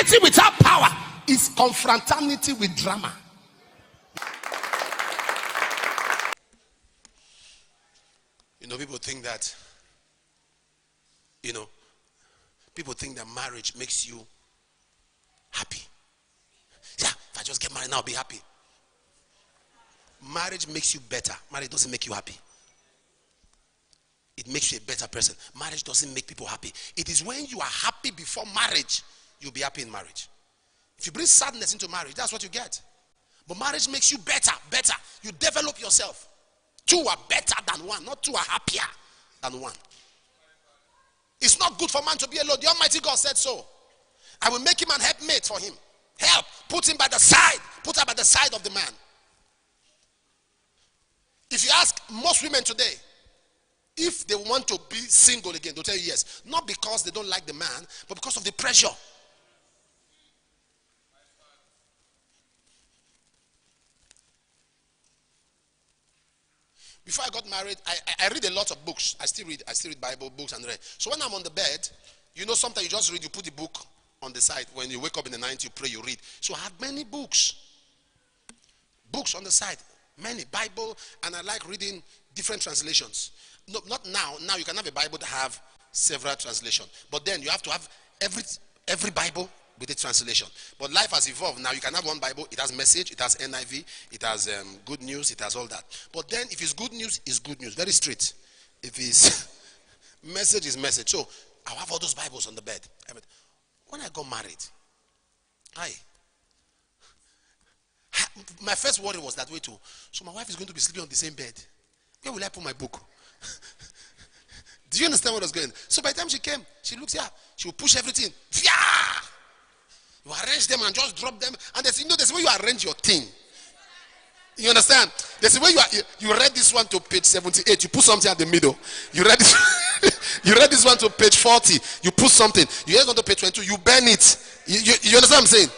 Unity without power is confraternity with drama. People think that, people think that marriage makes you happy. Yeah, if I just get married now, I'll be happy. Marriage makes you better. Marriage doesn't make you happy. It makes you a better person. Marriage doesn't make people happy. It is when you are happy before marriage, you'll be happy in marriage. If you bring sadness into marriage, that's what you get. But marriage makes you better. You develop yourself. Two are better than one, not two are happier than one. It's not good for man to be alone. The Almighty God said so. I will make him an helpmate for him. Help. Put him by the side. Put her by the side of the man. If you ask most women today, if they want to be single again, they'll tell you yes. Not because they don't like the man, but because of the pressure. Before I got married, I read a lot of books. I still read Bible books and read. So when I'm on the bed, sometimes you just read, you put the book on the side. When you wake up in the night, you pray, you read. So I had many books. Books on the side. Many Bible, and I like reading different translations. No, not now. Now you can have a Bible that have several translations. But then you have to have every Bible with a translation. But life has evolved. Now you can have one Bible. It has message. It has NIV. It has good news. It has all that. But then if it's good news, it's good news. Very straight. If it's message, is message. So I'll have all those Bibles on the bed. When I got married, my first worry was that way too. So my wife is going to be sleeping on the same bed. Where will I put my book? Do you understand what I was going? So by the time she came, she looks here. She will push everything. Yeah! You arrange them and just drop them. And there's the way you arrange your thing. You understand? There's a way you read this one to page 78. You put something at the middle. You read this one to page 40. You put something. You get on to page 22. You burn it. You understand what I'm saying?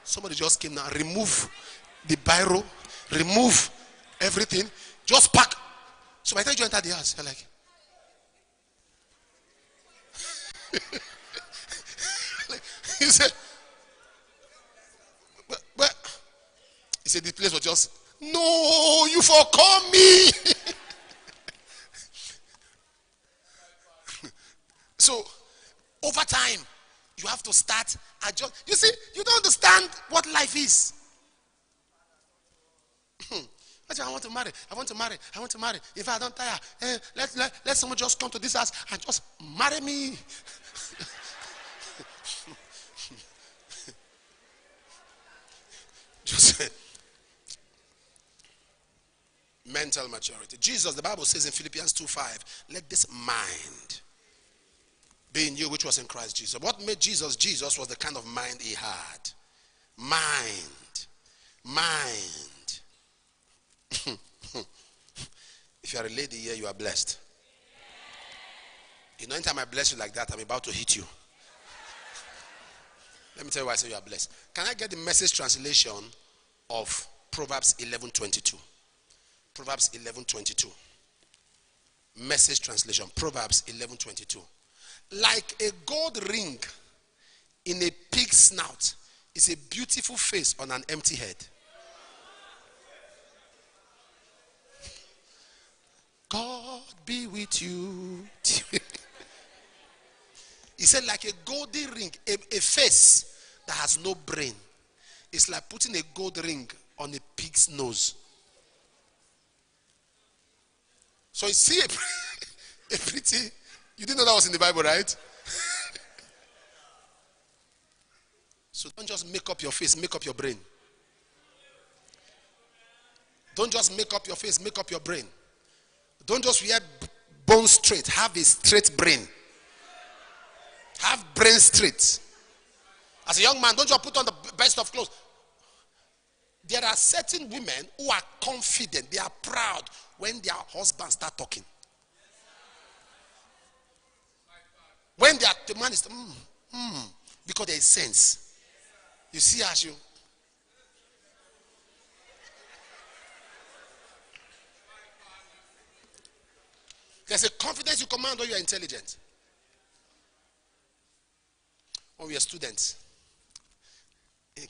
Somebody just came now. Remove the biro. Remove everything. Just pack. So by the time you enter the house, you're like, he said, but he said the place was just, no, you forcall me. So over time, you have to start adjust. You see, you don't understand what life is. I want to marry. I want to marry. I want to marry. If I don't tire, let someone just come to this house and just marry me. Just mental maturity. Jesus, the Bible says in Philippians 2:5, let this mind be in you which was in Christ Jesus. What made Jesus Jesus was the kind of mind he had. Mind. If you are a lady here, you are blessed. Anytime I bless you like that, I'm about to hit you. Let me tell you why I say you are blessed. Can I get the Message translation of Proverbs 11:22? Proverbs 11:22. Message translation. Proverbs 11:22. Like a gold ring in a pig's snout is a beautiful face on an empty head. God be with you. He said like a golden ring, a face that has no brain. It's like putting a gold ring on a pig's nose. So you see a pretty, you didn't know that was in the Bible, right? So don't just make up your face, make up your brain. Don't just make up your face, make up your brain. Don't just wear bone straight, have a straight brain. Have brain straight. As a young man, don't just put on the best of clothes. There are certain women who are confident, they are proud when their husbands start talking. When the man is because there is sense. You see as you. There's a confidence you command when you are intelligent. When we are students,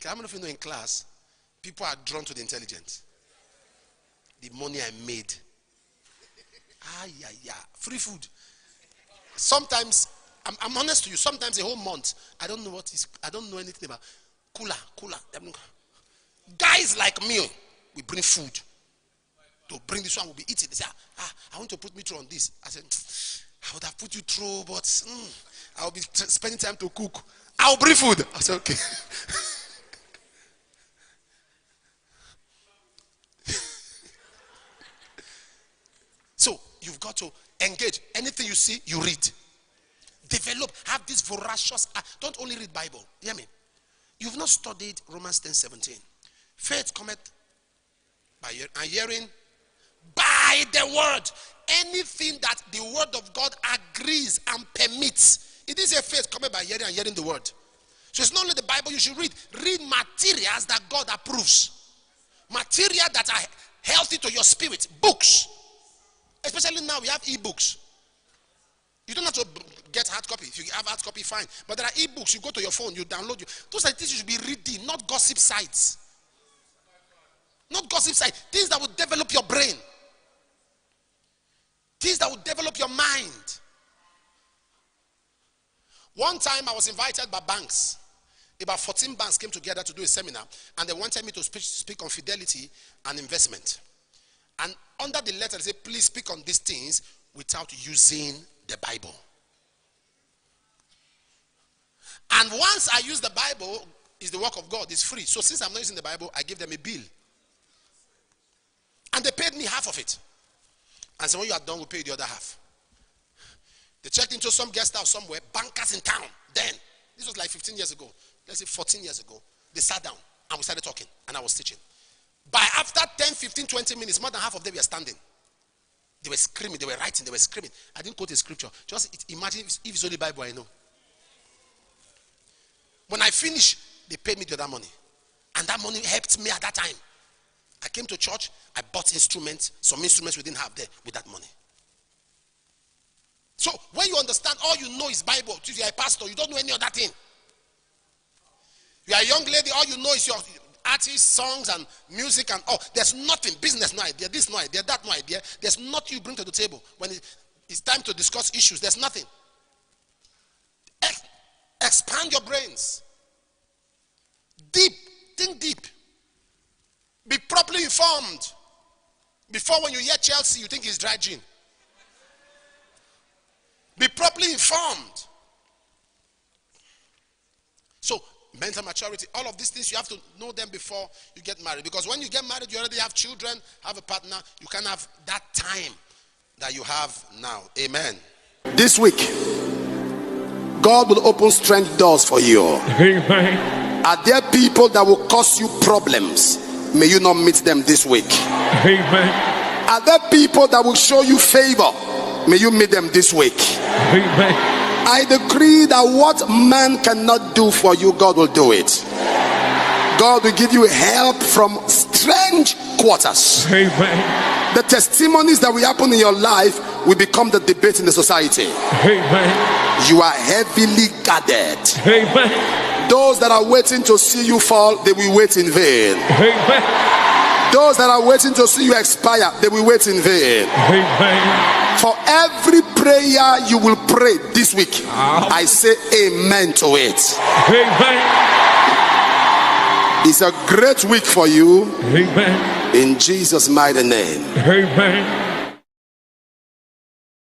How many of you know in class, people are drawn to the intelligent? The money I made. Free food. Sometimes, I'm honest to you, sometimes a whole month, I don't know anything about cooler. Guys like me, we bring food. To bring this one, we'll be eating. They say, I want to put me through on this. I said, I would have put you through, but I'll be spending time to cook. I'll bring food. I said, okay. So you've got to engage. Anything you see, you read. Develop. Have this voracious. Don't only read Bible. Hear me. You've not studied Romans 10:17. Faith cometh by hearing by the word. Anything that the word of God agrees and permits. It is a faith coming by hearing and hearing the word. So it's not only the Bible you should read. Read materials that God approves. Material that are healthy to your spirit. Books. Especially now we have e-books. You don't have to get hard copy. If you have hard copy, fine. But there are e-books. You go to your phone, you download. Those are things you should be reading, not gossip sites. Not gossip sites. Things that will develop your brain. Things that will develop your mind. One time I was invited by banks. About 14 banks came together to do a seminar, and they wanted me to speak on fidelity and investment. And under the letter, they said, please speak on these things without using the Bible. And once I use the Bible, it's the work of God, it's free. So since I'm not using the Bible, I give them a bill. And they paid me half of it. And so when you are done, we'll pay you the other half. They checked into some guest house somewhere, bankers in town. Then, this was like 15 years ago. Let's say 14 years ago. They sat down and we started talking and I was teaching. By after 10, 15, 20 minutes, more than half of them were standing. They were screaming, they were writing, they were screaming. I didn't quote a scripture. Just imagine if it's only Bible I know. When I finished, they paid me the other money. And that money helped me at that time. I came to church, I bought instruments, some instruments we didn't have there with that money. So when you understand, all you know is Bible. If you're a pastor, you don't know any other thing. You are a young lady, all you know is your artists, songs and music and all. There's nothing, business no idea, this no idea, that no idea. There's nothing you bring to the table. When it's time to discuss issues, there's nothing. Expand your brains. Deep, think deep. Be properly informed. Before when you hear Chelsea, you think it's dry gin. Be properly informed. So, mental maturity, all of these things, you have to know them before you get married. Because when you get married, you already have children, have a partner. You can't have that time that you have now. Amen. This week, God will open strength doors for you. Amen. Are there people that will cause you problems? May you not meet them this week. Amen. Are there people that will show you favor? May you meet them this week. Amen. I decree that what man cannot do for you, God will do it. God will give you help from strange quarters. Amen. The testimonies that will happen in your life will become the debate in the society. Amen. You are heavily guarded. Amen. Those that are waiting to see you fall, they will wait in vain. Amen. Those that are waiting to see you expire, they will wait in vain. Amen. For every prayer you will pray this week, I say amen to it. Amen. It's a great week for you. Amen. In Jesus' mighty name. Amen.